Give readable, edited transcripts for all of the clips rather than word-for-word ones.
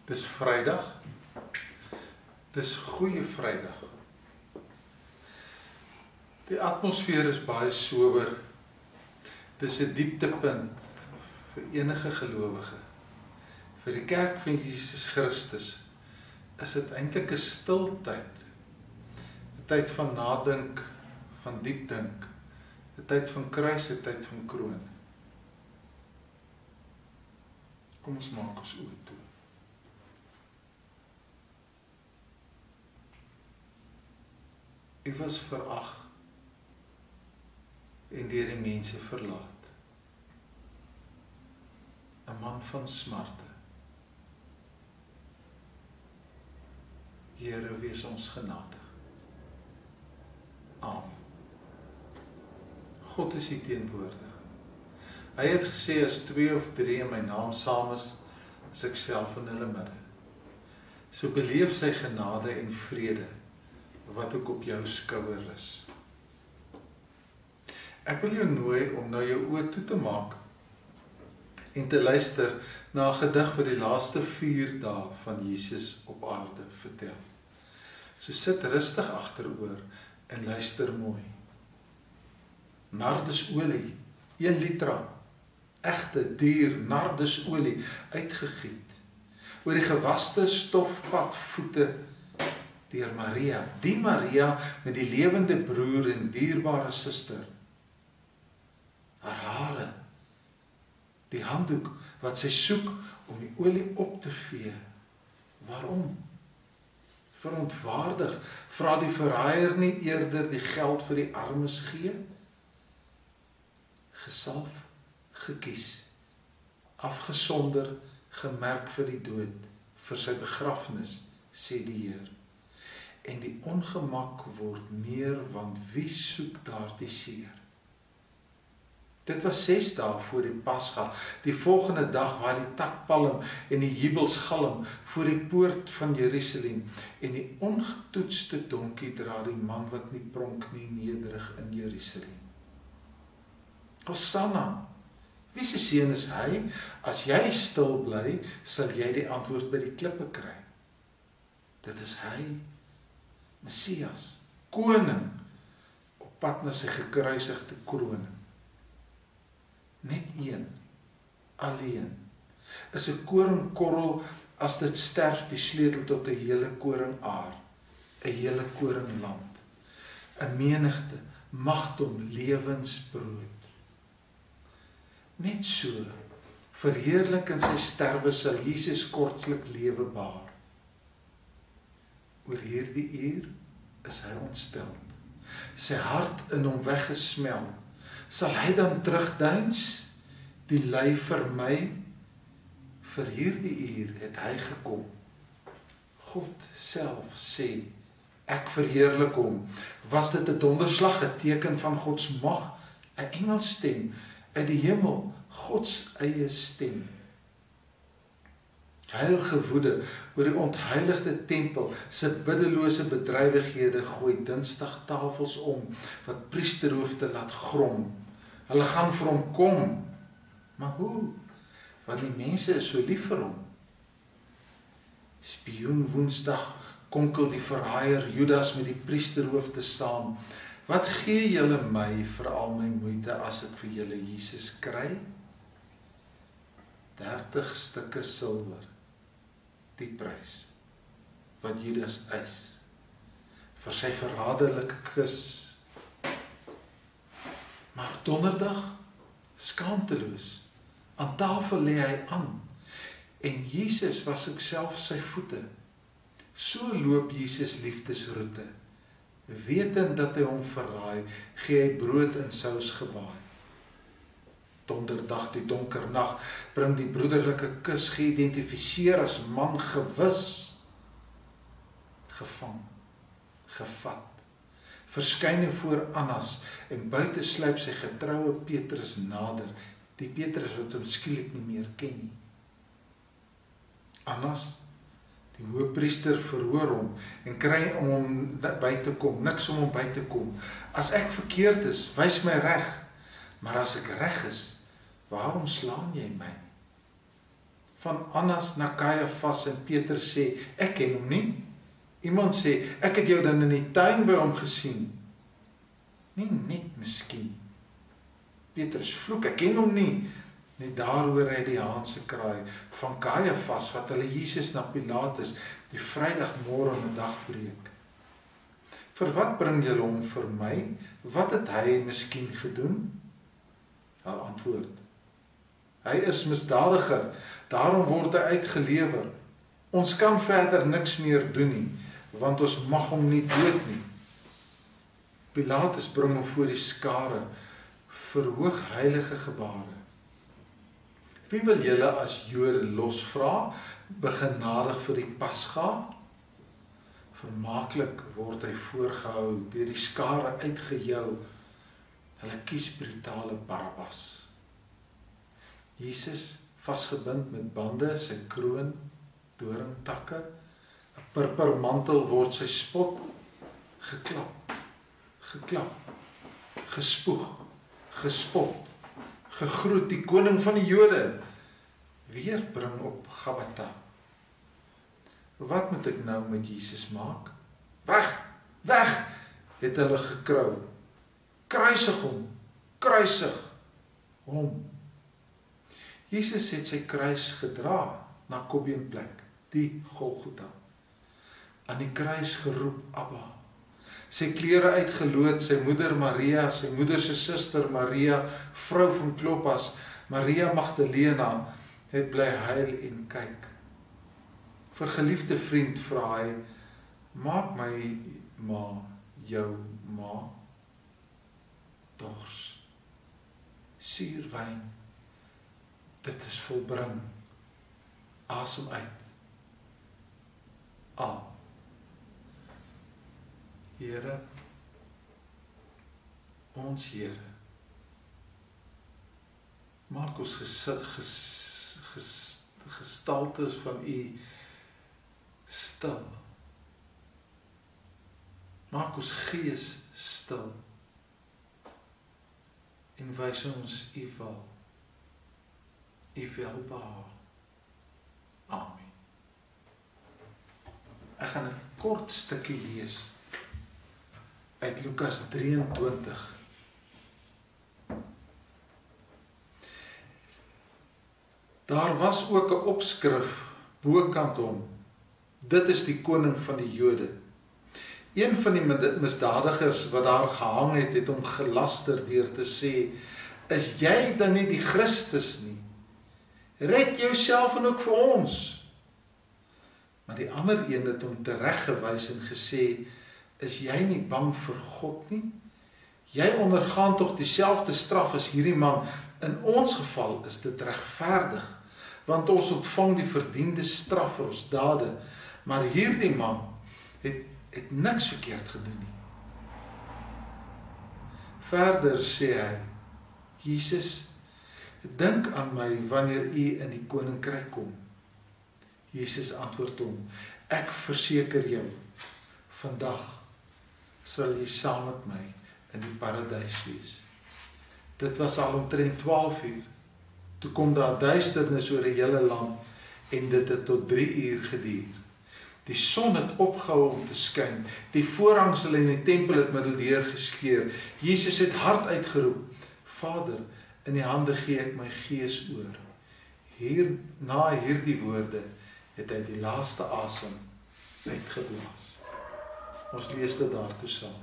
Dis Vrydag. Dis goeie Vrydag. Die atmosfeer is baie sober. Dis 'n dieptepunt vir enige gelowige. Vir die kerk van Jesus Christus is dit eintlik 'n stil tyd. 'n Tyd van nadink, van diep dink. 'n Tyd van kruis, 'n tyd van kroon. Kom ons maak ons oë toe. U was verag en deur die mense verlaat. 'n Man van smarte. Here, wees ons genadig. Amen. God is hier teenwoordig. Hy het gesê, as 2 of 3 in my naam saam is ek self in hulle midde. So beleef sy genade en vrede, wat ook op jou skouer is. Ek wil jou nooi om nou jou oë toe te maak en te luister na 'n gedig wat die laaste 4 dae van Jesus op aarde vertel. So sit rustig agteroor en luister mooi. Nardusolie, 1 liter, egte, duur nardusolie, uitgegiet, oor die gewaste stofpad voete deur Maria, die Maria met die lewende broer en dierbare suster. Haar hare, die handdoek wat sy soek om die olie op te vee. Waarom? Verontwaardig, vra die verraaier nie eerder die geld vir die armes gee? Gesalf, gekies, afgesonder, gemerk vir die dood, vir sy begrafnis, sê die Heer. En die ongemak word meer, want wie soek daardie seer? Dit was 6 dae voor die Pasga, die volgende dag waar die takpalm en die jubels galm voor die poort van Jerusalem, en die ongetoetste donkie dra die man wat nie pronk nie, nederig in Jerusalem. Hosanna, wie se seun is hy? As jy stil bly, sal jy die antwoord by die klippe kry. Dit is hy, Messias, koning, op pad na sy gekruisigde kroning. Net een, alleen, is 'n koringkorrel as dit sterf die sleutel tot 'n hele koringaar, 'n hele koringland, 'n menigte, magdom, lewensbrood. Net so, verheerlik in sy sterwe sal Jesus kortlik lewe baar. Oor hierdie uur is hy ontstel, sy hart in hom weggesmeld. Sal hy dan terugduins, die ly vir my? Vir hierdie uur het hy gekom. God self sê, ek verheerlik hom. Was dit 'n donderslag, 'n teken van Gods mag, 'n engelstem uit die hemel, Gods eie stem? Heilige woede oor die ontheiligde tempel, se biddelose bedrywighede gooi Dinsdag tafels om, wat priesterhoofde laat grom. Hulle gaan vir hom kom, maar hoe? Want die mense is so lief vir hom. Spioen Woensdag konkel die verraaier Judas met die priesterhoofde saam. Wat gee julle my vir al my moeite as ek vir julle Jesus kry? 30 stukke silwer, die prys wat Judas eis vir sy verraderlike kus. Maar donderdag, skaamteloos, aan tafel lê hy aan, en Jesus was ook self sy voete. So loop Jesus liefdesroete, wetend dat hy hom verraai, gee hy brood in sous gewaai. Donderdag, die donker nag, bring die broederlike kus, geïdentifiseer as man gewis, gevang, gevat, verskyne voor Annas, en buite sluip sy getroue Petrus nader, die Petrus wat hom skielik nie meer ken nie. Annas, die hoëpriester, verhoor hom, en kry om hom by te kom, niks om hom by te kom. As ek verkeerd is, wys my reg, maar as ek reg is, waarom slaan jy my? van Annas na Kajafas en Petrus sê, ek ken hom nie. Iemand sê, ek het jou dan in die tuin by hom gesien. Nie net miskien. Petrus vloek, ek ken hom nie. Net daar hoor hy die haanse kraai van Kajafas, wat hulle Jesus na Pilatus die Vrydagmôre middag preek. Vir wat bring julle hom vir my? Wat het hy miskien gedoen? Hy antwoord, hy is misdadiger, daarom word hy uitgelewer. Ons kan verder niks meer doen nie, want ons mag hom nie dood nie. Pilatus bring hom voor die skare vir hoogheilige gebare. Wie wil julle as Jode losvra, begenadig vir die Pasga? Vermaaklik word hy voorgehou, deur die skare uitgejou. Hulle kies brutale Barabbas. Jesus, vasgebind met bande, sy kroon, doringtakke, 'n purpermantel word sy spot, geklap, gespoeg, gespot, gegroet, die koning van die Jode, weer bring op Gabata. Wat moet ek nou met Jesus maak? Weg, het hulle gekrou. Kruisig hom. Jesus het sy kruis gedra na Kobbeenplek, die Golgotha. Aan die kruis geroep Abba. Sy klere uitgeloot, sy moeder Maria, sy moeder se suster Maria, vrou van Klopas, Maria Magdalena, het bly huil en kyk. Vir geliefde vriend vra hy, maak my ma jou ma dors. Suurwyn, dit is volbring. Asem uit. Here, ons Here, maak ons gestaltes van U stil. Maak ons gees stil en wys ons U wil, U welbehae. Amen. Ek gaan 'n kort stukkie lees uit Lukas 23. Daar was ook 'n opskrif bokant hom. Dit is die koning van die Jode. Een van die misdadigers wat daar gehang het, het hom gelaster deur te sê, is jy dan nie die Christus nie? Red jouself en ook vir ons. Maar die ander een het hom tereggewys en gesê, is jy nie bang vir God nie? Jy ondergaan tog dieselfde straf as hierdie man. In ons geval is dit regverdig, want ons ontvang die verdiende straf vir ons dade, maar hierdie man het niks verkeerd gedoen nie. Verder sê hy, Jesus, dink aan my wanneer U in die koninkryk kom. Jesus antwoord hom, ek verseker jou, vandag sal jy saam met my in die paradys wees. Dit was al omtrent 12 uur, toe kom daar duisternis oor die hele land, en dit het tot 3 uur geduur. Die son het opgehou om te skyn, die voorhangsel in die tempel het middendeur geskeur. Jesus het hard uitgeroep, Vader, in die hande gee ek my gees oor. Na hierdie woorde het hy die laaste asem uitgeblaas. Ons lees dit daartoe saam.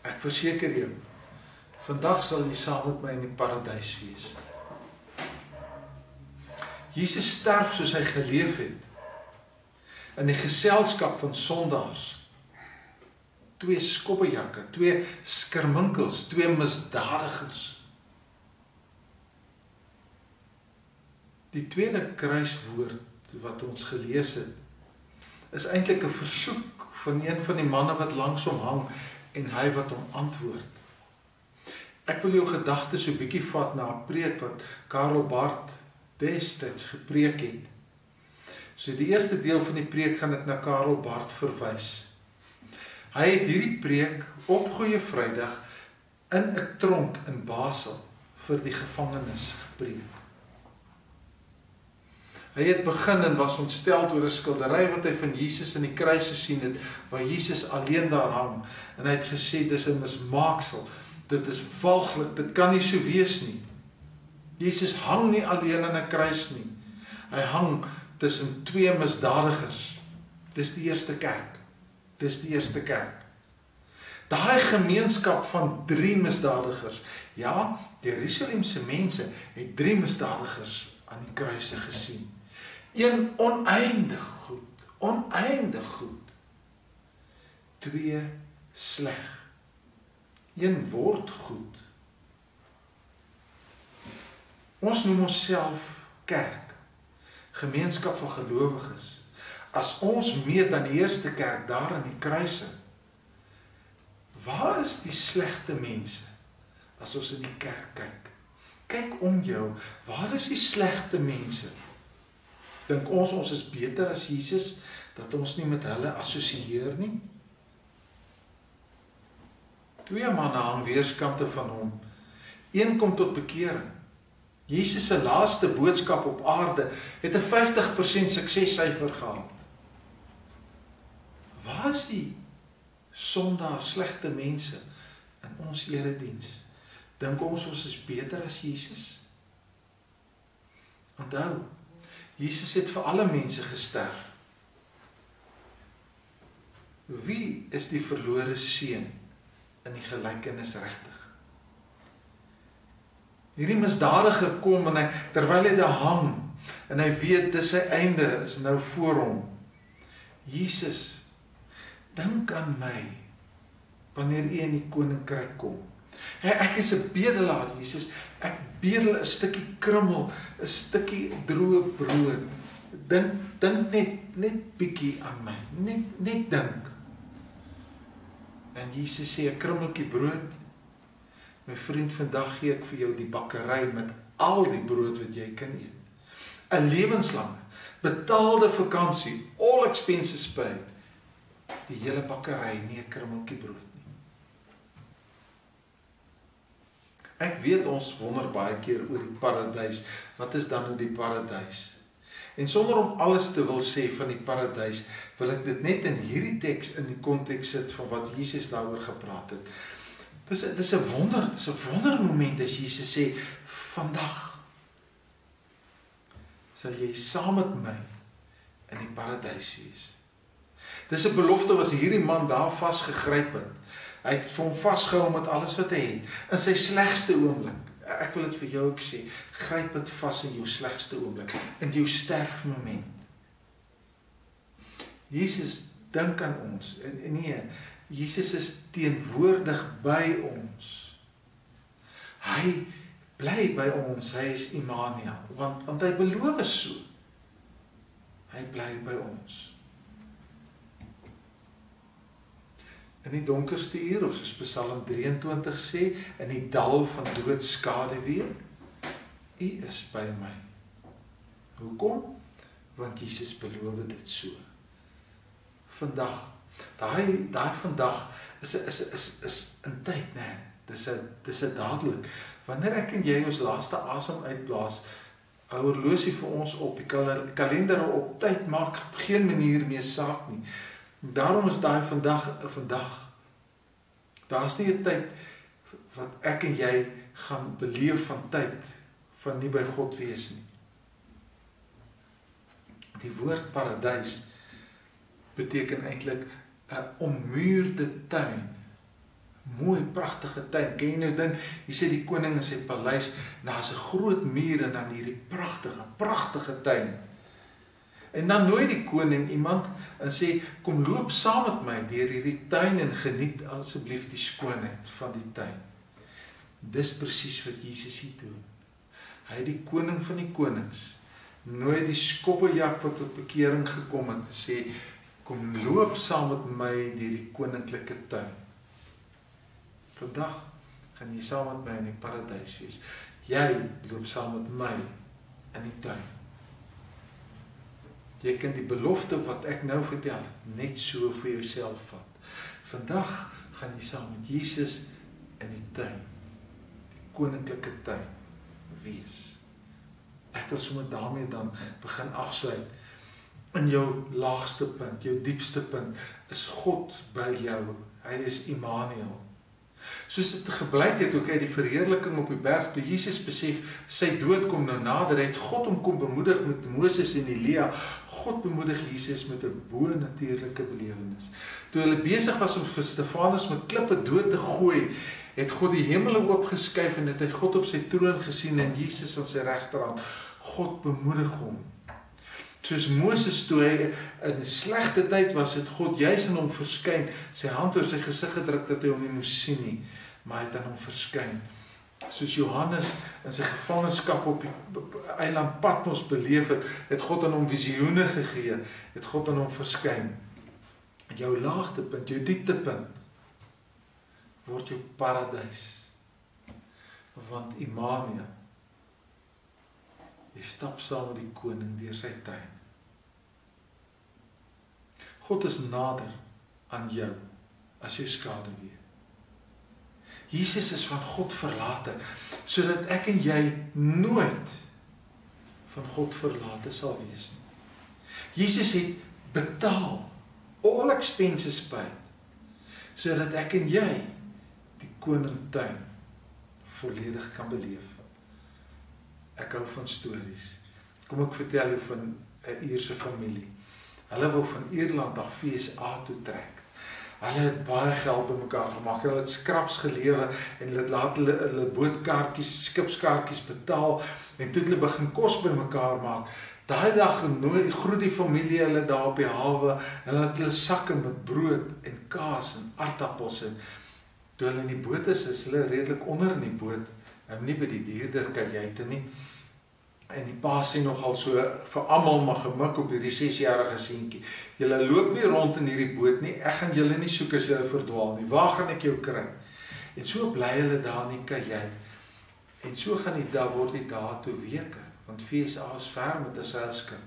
Ek verseker jou, vandag sal jy saam met my in die paradys wees. Jesus sterf soos hy geleef het, in die geselskap van sondaars. 2 skobbejakke, 2 skerminkels, 2 misdadigers. Die tweede kruiswoord wat ons gelees het, is eintlik 'n versoek van een van die manne wat langs hom hang, en hy wat hom antwoord. Ek wil jou gedagtes so 'n bietjie vat na 'n preek wat Karl Barth destyds gepreek het. So die eerste deel van die preek gaan ek na Karl Barth verwys. Hy het hierdie preek op Goeie Vrydag in 'n tronk in Basel vir die gevangenes gepreek. Hy het begin en was ontstel oor 'n skildery wat hy van Jesus in die kruis gesien het, waar Jesus alleen daar hang, en hy het gesê, dis 'n mismaaksel, dit is walglik, dit kan nie so wees nie. Jesus hang nie alleen aan 'n kruis nie, hy hang tussen twee misdadigers. Dis die eerste kerk. Dis die eerste kerk. Daai gemeenskap van 3 misdadigers. Ja, die Jerusalemse mense het 3 misdadigers aan die kruise gesien. Een oneindig goed. Oneindig goed. 2 sleg. Een word goed. Ons noem onsself kerk. Gemeenskap van gelowiges. As ons meet aan die eerste kerk daar in die kruise, waar is die slegte mense as ons in die kerk kyk? Kyk om jou, waar is die slegte mense? Dink ons is beter as Jesus, dat ons nie met hulle assosieer nie? 2 manne aan weerskante van hom. Een kom tot bekering. Jesus se laaste boodskap op aarde het 'n 50% suksessyfer gehad. Waar is die sondaar, slegte mense in ons erediens? Dink ons is beter as Jesus? Onthou, Jesus het vir alle mense gesterf. Wie is die verlore seun in die gelykenis regtig? Hierdie misdadiger kom en terwyl hy daar hang en hy weet dis sy einde is nou voor hom. Jesus, dink aan my wanneer u in die koninkryk kom. Ek is 'n bedelaar, Jesus. Ek bedel 'n stukkie krummel, 'n stukkie droë brood. Dink net bietjie aan my. Net dink. En Jesus sê 'n krummeltjie brood. My vriend, vandag gee ek vir jou die bakkery met al die brood wat jy kan eet. 'n lewenslange, betaalde vakansie, all expenses paid. Die hele bakkery, nie 'n krummeltjie brood nie. Ek weet ons wonder baie keer oor die paradys. Wat is dan nou die paradys? En sonder om alles te wil sê van die paradys, wil ek dit net in hierdie teks in die konteks sit van wat Jesus daaroor gepraat het. Dis 'n wonder, dis 'n wondermoment as Jesus sê, vandag sal jy saam met my in die paradys wees. Dis 'n belofte wat hierdie man daar vasgegryp het. Hy het hom vasgehou met alles wat hy het, in sy slegste oomblik. Ek wil dit vir jou ook sê, gryp dit vas in jou slegste oomblik, in jou sterfmoment. Jesus dink aan ons, nee, Jesus is teenwoordig by ons. Hy bly by ons, hy is Immanuel, want hy beloof so. Hy bly by ons. In die donkerste uur, of soos Psalm 23 sê, in die dal van doodskaduwee, U is by my. Hoekom? Want Jesus beloof dit so. Vandag, daai vandag is in tyd, nee. Dis 'n dadelik. Wanneer ek en jy ons laaste asem uitblaas, hou horlosie vir ons op, die kalender op tyd maak op geen manier meer saak nie. Daarom is daai vandag. Daar's nie 'n tyd wat ek en jy gaan beleef van tyd, van nie by God wees nie. Die woord paradys beteken eintlik 'n ommuurde tuin. Mooi, pragtige tuin. Ken jy nou ding, jy sê die koning in sy paleis, daar's 'n groot muur en dan hierdie pragtige tuin. En dan nooi die koning iemand en sê, kom loop saam met my deur hierdie tuin en geniet asseblief die skoonheid van die tuin. Dis presies wat Jesus hier doen. Hy het die koning van die konings, nooi die skobbejak wat tot bekering gekom het, te sê, kom loop saam met my deur die koninklike tuin. Vandag gaan jy saam met my in die paradys wees. Jy loop saam met my in die tuin. Jy kan die belofte wat ek nou vertel, net so vir jouself vat. Vandag gaan jy saam met Jesus in die tuin. Die koninklike tuin wees. Ek wil sommer daarmee dan begin afsluit. In jou laagste punt, jou diepste punt, is God by jou. Hy is Immanuel. Soos dit geblyk het ook uit die verheerliking op die berg, toe Jesus besef, sy dood kom nou nader, het God hom kom bemoedig met Moses en Elia. God bemoedig Jesus met 'n bo-natuurlike belewenis. Toe hulle besig was om vir Stefanus met klippe dood te gooi, het God die hemele oopgeskuif en het hy God op sy troon gesien en Jesus aan sy regterhand. God bemoedig hom. Soos Moses toe hy in 'n slegte tyd was, het God juis in hom verskyn, sy hand oor sy gesig gedruk dat hy hom nie moes sien nie, maar hy het aan hom verskyn. Soos Johannes in sy gevangenskap op die eiland Patmos beleef het, het God aan hom visioene gegee, het God aan hom verskyn. Jou laagtepunt, jou dieptepunt, word jou paradys. Want Immanuel, jy stap saam met die koning deur sy tuin. God is nader aan jou as jou skaduwee. Jesus is van God verlate, sodat ek en jy nooit van God verlate sal wees nie. Jesus het betaal, all expenses paid, sodat ek en jy die koningtuin volledig kan beleef. Ek hou van stories. Kom ek vertel jou van 'n Ierse familie. Hulle wou van Ierland af FSA toe trek. Hulle het baie geld bymekaar gemaak. Hulle het skraps gelewe en hulle het laat hulle bootkaartjies, skipskaartjies betaal en toe hulle begin kos bymekaar maak. Daai dag groet die familie hulle daar op die hawe en hulle het hulle sakke met brood en kaas en aardappels en toe hulle in die boot is hulle redelik onder in die boot, nie by die dierder kajuite nie. En die pa sê nogal so vir almal maar gemik op hierdie 6-jarige seentjie. Julle loop nie rond in hierdie boot nie. Ek gaan julle nie soek as julle verdwaal nie. Waar gaan ek jou kry? En so bly hulle daar in die kajuit. En so gaan die dag word die dae toe weke, want FSA is ver met 'n seilskip.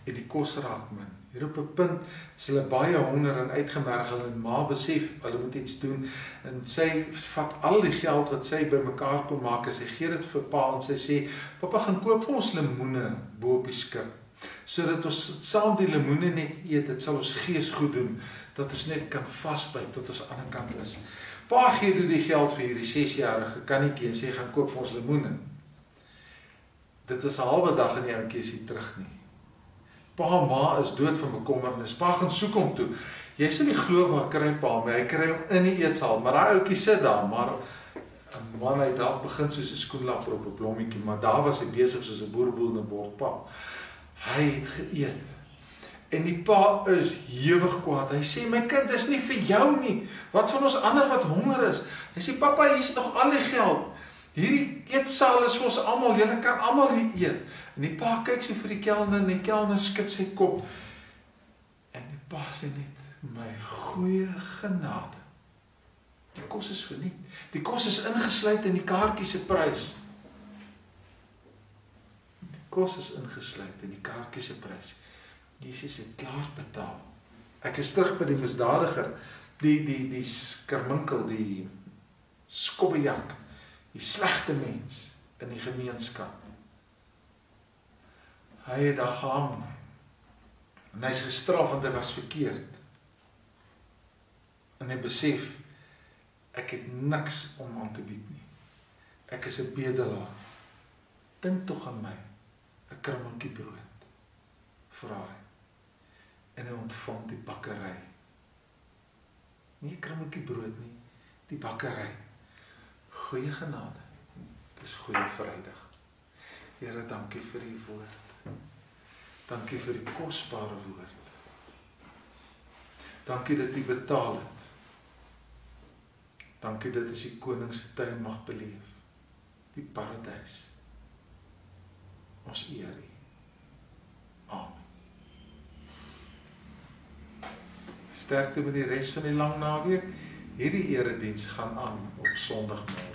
En die kos raak min. Hier op 'n punt is hulle baie honger en uitgemergel en ma besef hulle moet iets doen en sy vat al die geld wat sy bymekaar kon maak en sy gee dit vir pa en sy sê pappa gaan koop vir ons lemoene bo op die skip sodat ons saam die lemoene net eet, dit sal ons gees goed doen dat ons net kan vasbyt tot ons aan die ander kant is. Pa gee toe die geld vir hierdie 6-jarige kannetjie en sê gaan koop vir ons lemoene. Dit was 'n halwe dag en die ouetjie is nie terug nie. Pa ma is dood van bekommernis. Pa gaan soek hom toe. Jy sal nie glo waar kry pa hom. Hy kry hom in die eetsaal, maar daai ouetjie sit daar, maar 'n man hy daar begin soos 'n skoenlapper op 'n blommetjie, maar daar was hy besig soos 'n boerboel in 'n bord pap. Hy het geëet. En die pa is hewig kwaad. Hy sê my kind, dis nie vir jou nie. Wat van ons ander wat honger is? Hy sê pappa, hier is nog al die geld. Hierdie eetsaal is vir ons almal. Julle kan almal hier eet. En die pa kyk so vir die kelner en die kelner skud sy kop. En die pa sê net, my goeie genade. Die kos is verniet. Die kos is ingesluit in die kaartjie se prys. Die kos is ingesluit in die kaartjie se prys. Jesus het klaar betaal. Ek is terug by die misdadiger, die skerminkel, die skobbejak, die slegte mens in die gemeenskap. Hy het daar gehang en hy is gestraf want hy was verkeerd. En hy besef, ek het niks om aan te bied nie. Ek is 'n bedelaar. Dink tog aan my, 'n krummeltjie brood, vra hy. En hy ontvang die bakkery. Nie 'n krummeltjie brood nie, die bakkery. Goeie genade, dis goeie Vrydag. Here, dankie vir die woord. Dankie vir die kosbare woord. Dankie dat U betaal het. Dankie dat ons die koning se tuin mag beleef. Die paradys. Ons eer U. Amen. Sterkte met die res van die lang naweek. Hierdie erediens gaan aan op Sondagmôre.